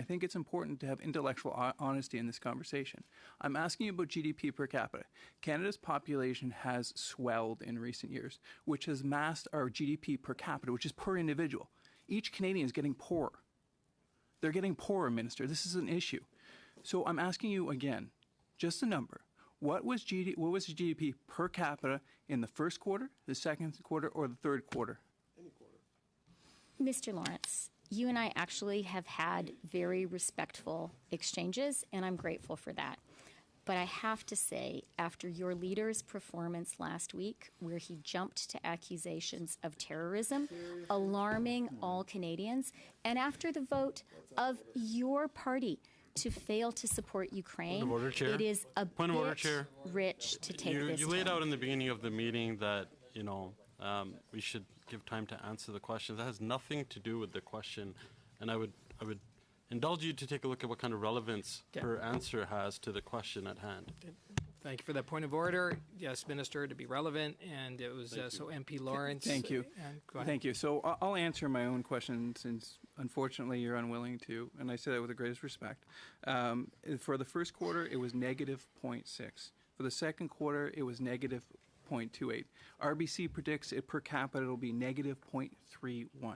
I think it's important to have intellectual honesty in this conversation. I'm asking you about GDP per capita. Canada's population has swelled in recent years, which has masked our GDP per capita, which is per individual. Each Canadian is getting poorer. They're getting poorer, Minister. This is an issue. So I'm asking you again, just a number. What was GDP per capita in the first quarter, the second quarter, or the third quarter? Any quarter. Mr. Lawrence, you and I actually have had very respectful exchanges, and I'm grateful for that. But I have to say, after your leader's performance last week, where he jumped to accusations of terrorism, alarming all Canadians, and after the vote of your party to fail to support Ukraine, Point of order, Chair. it is a Point of order, bit Chair. rich to take this. You laid tone. out in the beginning of the meeting that, we should give time to answer the questions. That has nothing to do with the question, and I would indulge you to take a look at what kind of relevance her answer has to the question at hand. Thank you for that point of order. Yes, Minister, to be relevant, and it was so MP Lawrence. Thank you. And go ahead. Thank you. So I'll answer my own question since, unfortunately, you're unwilling to, and I say that with the greatest respect. For the first quarter, it was negative 0.6. For the second quarter, it was negative 0.28. RBC predicts it per capita will be negative 0.31.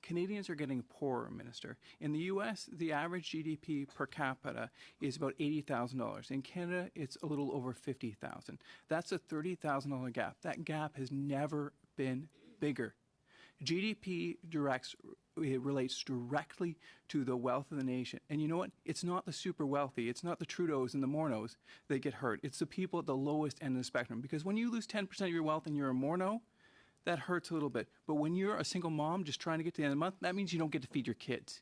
Canadians are getting poorer, Minister. In the U.S., the average GDP per capita is about $80,000. In Canada, it's a little over $50,000. That's a $30,000 gap. That gap has never been bigger. GDP relates directly to the wealth of the nation. And you know what? It's not the super wealthy. It's not the Trudeaus and the Morneaus that get hurt. It's the people at the lowest end of the spectrum. Because when you lose 10% of your wealth and you're a Morneau, that hurts a little bit. But when you're a single mom just trying to get to the end of the month, that means you don't get to feed your kids.